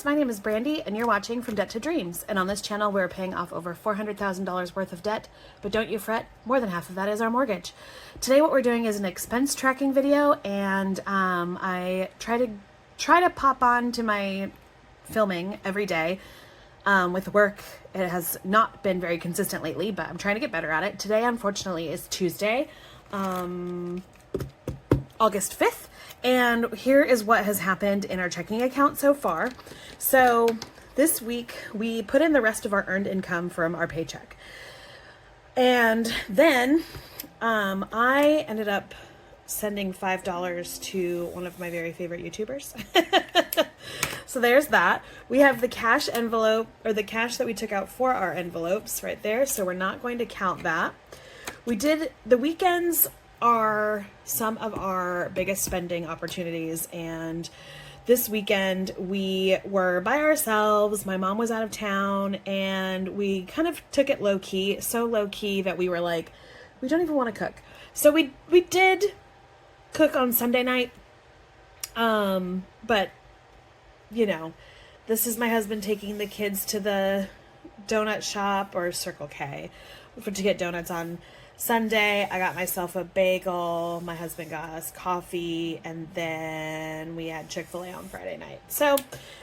friends, my name is Brandy and you're watching From Debt to Dreams. And on this channel we're paying off over $400,000 worth of debt, but don't you fret, more than half of that is our mortgage. Today what we're doing is an expense tracking video, and I try to pop on to my filming every day. With work, it has not been very consistent lately, but I'm trying to get better at it. Today, unfortunately, is Tuesday, August 5th. And here is what has happened in our checking account so far. So this week we put in the rest of our earned income from our paycheck. And then I ended up sending $5 to one of my very favorite YouTubers. So there's that. We have the cash envelope, or the cash that we took out for our envelopes right there. So we're not going to count that. The weekends are some of our biggest spending opportunities, and this weekend we were by ourselves. My mom was out of town, and we kind of took it low-key, so low-key that we were like, we don't even want to cook. So we did cook on Sunday night, but you know, this is my husband taking the kids to the donut shop, or Circle K, to get donuts on Sunday. I got myself a bagel, my husband got us coffee, and then we had Chick-fil-A on Friday night. So,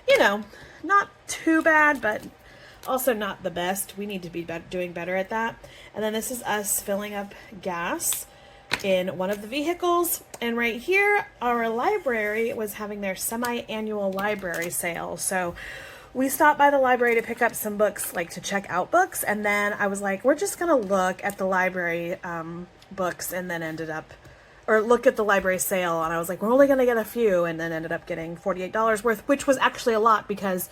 you know, not too bad, but also not the best. We need to be doing better at that. And then this is us filling up gas in one of the vehicles. And right here, our library was having their semi-annual library sale. So we stopped by the library to pick up some books, like to check out books, and then I was like, we're just gonna look at the library books, and then look at the library sale, and I was like, we're only gonna get a few, and then ended up getting $48 worth, which was actually a lot because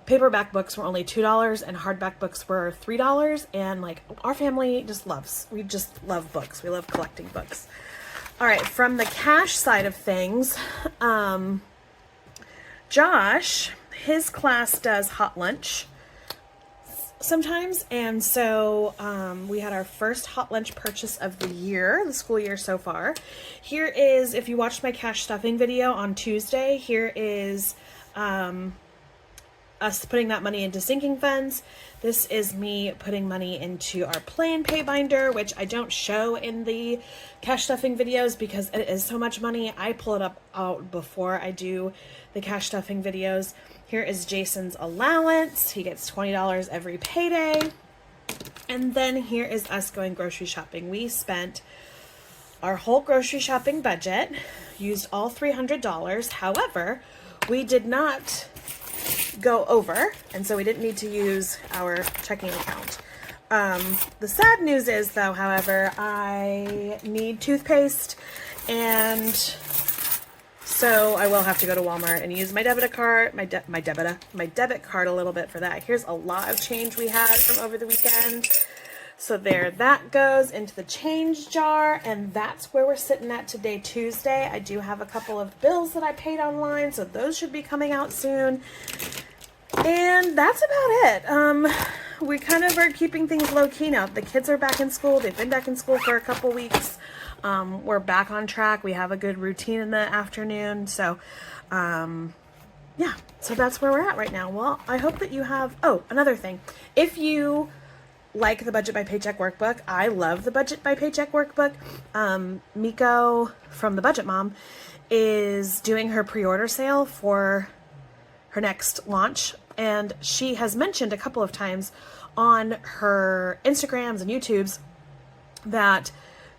paperback books were only $2 and hardback books were $3, and like our family we just love books. We love collecting books. All right, from the cash side of things, Josh, his class does hot lunch sometimes, and so we had our first hot lunch purchase of the school year so far. Here is, if you watched my cash stuffing video on Tuesday, here is us putting that money into sinking funds. This is me putting money into our Play and Pay binder, which I don't show in the cash stuffing videos because it is so much money. I pull it out before I do the cash stuffing videos. Here is Jason's allowance. He gets $20 every payday. And then here is us going grocery shopping. We spent our whole grocery shopping budget, used all $300. However, we did not go over, and so we didn't need to use our checking account. The sad news is, though, however, I need toothpaste, and so I will have to go to Walmart and use my debit card, my debit card a little bit for that. Here's a lot of change we had from over the weekend. So there, that goes into the change jar, and that's where we're sitting at today, Tuesday. I do have a couple of bills that I paid online, so those should be coming out soon. And that's about it. We kind of are keeping things low-key now. The kids are back in school. They've been back in school for a couple weeks. We're back on track. We have a good routine in the afternoon. So, yeah, so that's where we're at right now. Well, I hope that you have, another thing. If you like the Budget by Paycheck workbook, I love the Budget by Paycheck workbook. Miko from the Budget Mom is doing her pre-order sale for her next launch, and she has mentioned a couple of times on her Instagrams and YouTubes that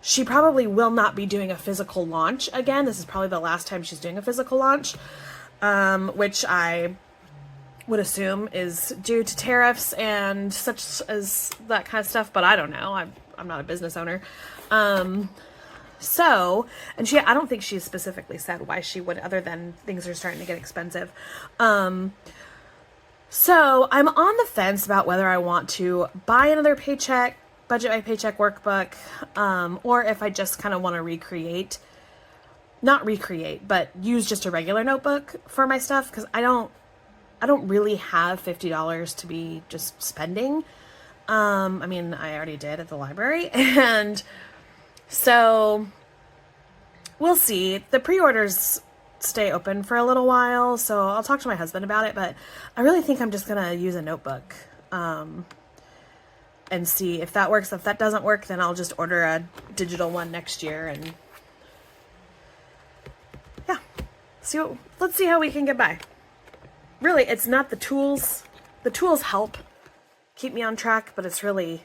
she probably will not be doing a physical launch again. This is probably the last time she's doing a physical launch, which I would assume is due to tariffs and such as that kind of stuff, but I don't know. I'm not a business owner. So, and I don't think she specifically said why she would, other than things are starting to get expensive. So I'm on the fence about whether I want to buy another Budget by Paycheck workbook, or if I just kind of want to not recreate, but use just a regular notebook for my stuff, because I don't really have $50 to be just spending. I mean, I already did at the library, and so we'll see. The pre-orders stay open for a little while. So I'll talk to my husband about it, but I really think I'm just going to use a notebook, and see if that works. If that doesn't work, then I'll just order a digital one next year, and yeah, let's see how we can get by. Really, it's not the tools. The tools help keep me on track, but it's really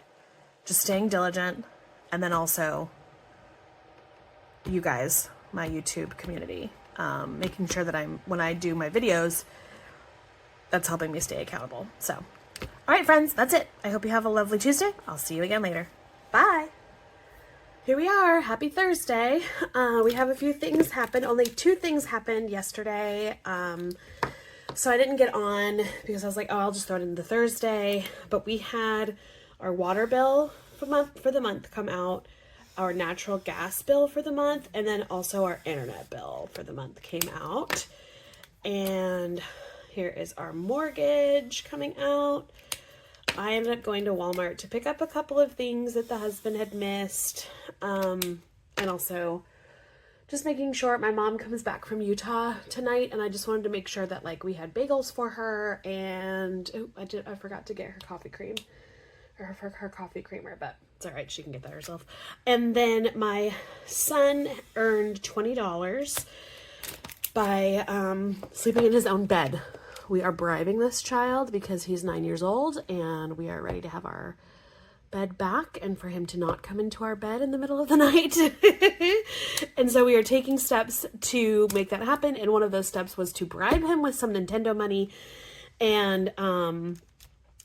just staying diligent, and then also you guys, my YouTube community, making sure that when I do my videos, that's helping me stay accountable. So, all right, friends, that's it. I hope you have a lovely Tuesday. I'll see you again later. Bye. Here we are. Happy Thursday. We have a few things happen. Only 2 things happened yesterday. So I didn't get on because I was like, oh, I'll just throw it into Thursday. But we had our water bill for the month come out, our natural gas bill for the month, and then also our internet bill for the month came out. And here is our mortgage coming out. I ended up going to Walmart to pick up a couple of things that the husband had missed. And also just making sure my mom comes back from Utah tonight, and I just wanted to make sure that like we had bagels for her, and I forgot to get her coffee cream, or for her coffee creamer, but it's all right, she can get that herself. And then my son earned $20 by sleeping in his own bed. We are bribing this child because he's 9 years old, and we are ready to have our bed back and for him to not come into our bed in the middle of the night. And so we are taking steps to make that happen, and one of those steps was to bribe him with some Nintendo money. And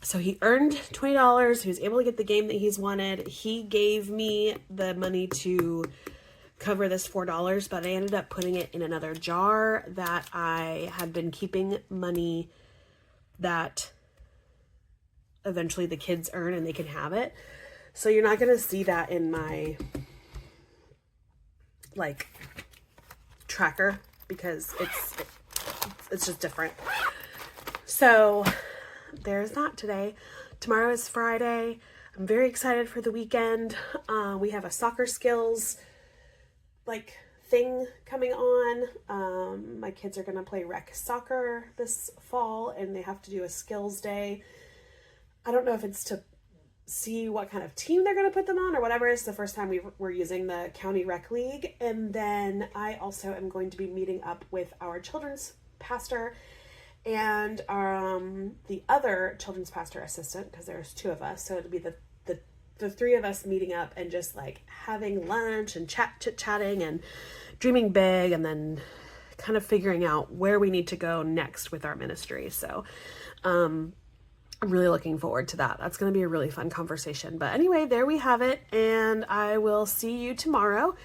so he earned $20. He was able to get the game that he's wanted. He gave me the money to cover this $4, but I ended up putting it in another jar that I had been keeping money that eventually the kids earn and they can have it. So you're not going to see that in my like tracker because it's just different. So there's that today. Tomorrow is Friday. I'm very excited for the weekend. We have a soccer skills like thing coming on. My kids are going to play rec soccer this fall, and they have to do a skills day. I don't know if it's to see what kind of team they're going to put them on or whatever. It's the first time we're using the county rec league. And then I also am going to be meeting up with our children's pastor and the other children's pastor assistant, because there's 2 of us. So it'll be the 3 of us meeting up and just like having lunch and chit-chatting and dreaming big, and then kind of figuring out where we need to go next with our ministry. So I'm really looking forward to that. That's going to be a really fun conversation. But anyway, there we have it. And I will see you tomorrow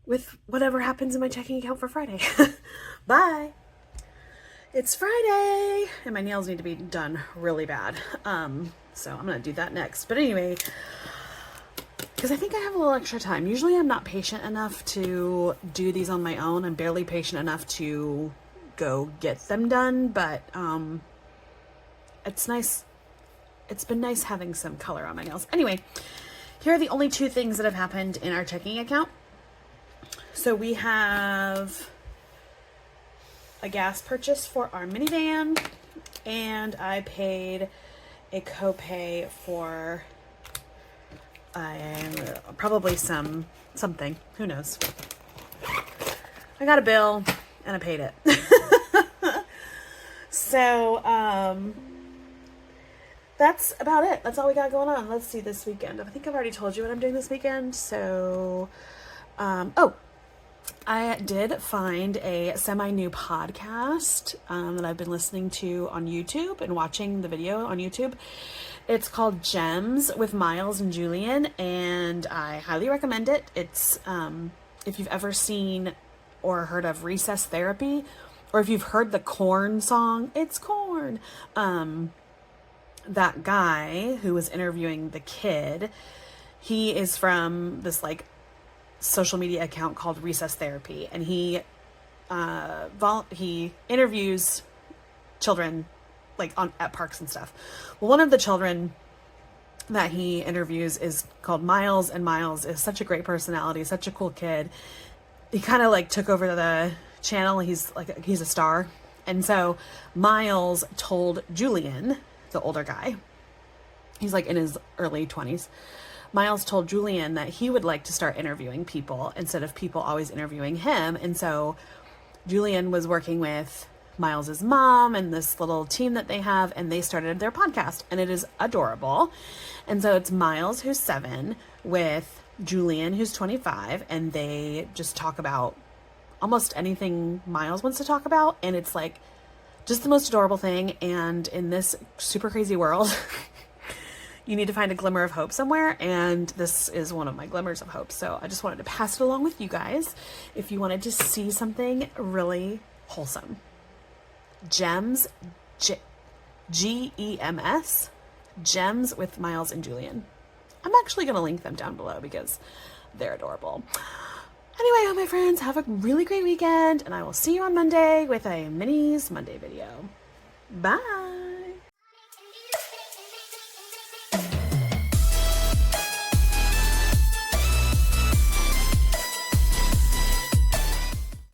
with whatever happens in my checking account for Friday. Bye. It's Friday and my nails need to be done really bad. So I'm going to do that next. But anyway, because I think I have a little extra time. Usually I'm not patient enough to do these on my own. I'm barely patient enough to go get them done. But it's nice. It's been nice having some color on my nails. Anyway, here are the only 2 things that have happened in our checking account. So we have a gas purchase for our minivan, and I paid a copay for probably something. Who knows? I got a bill and I paid it. So, that's about it. That's all we got going on. Let's see this weekend. I think I've already told you what I'm doing this weekend. So, I did find a semi-new podcast that I've been listening to on YouTube and watching the video on YouTube. It's called Gems with Miles and Julian, and I highly recommend it. It's, if you've ever seen or heard of Recess Therapy, or if you've heard the Korn song, It's Korn, that guy who was interviewing the kid, he is from this like social media account called Recess Therapy, and he interviews children like at parks and stuff. Well, one of the children that he interviews is called Miles, and Miles is such a great personality, such a cool kid. he kind of like took over the channel. He's a star. And so Miles told Julian, the older guy, he's like in his early 20s. Miles told Julian that he would like to start interviewing people instead of people always interviewing him. And so Julian was working with Miles's mom and this little team that they have, and they started their podcast, and it is adorable. And so it's Miles, who's 7, with Julian, who's 25, and they just talk about almost anything Miles wants to talk about, and it's like just the most adorable thing. And in this super crazy world, you need to find a glimmer of hope somewhere, and this is one of my glimmers of hope. So I just wanted to pass it along with you guys if you wanted to see something really wholesome. Gems, Gems, Gems with Miles and Julian. I'm actually going to link them down below because they're adorable. Anyway, all my friends, have a really great weekend, and I will see you on Monday with a Minis Monday video. Bye!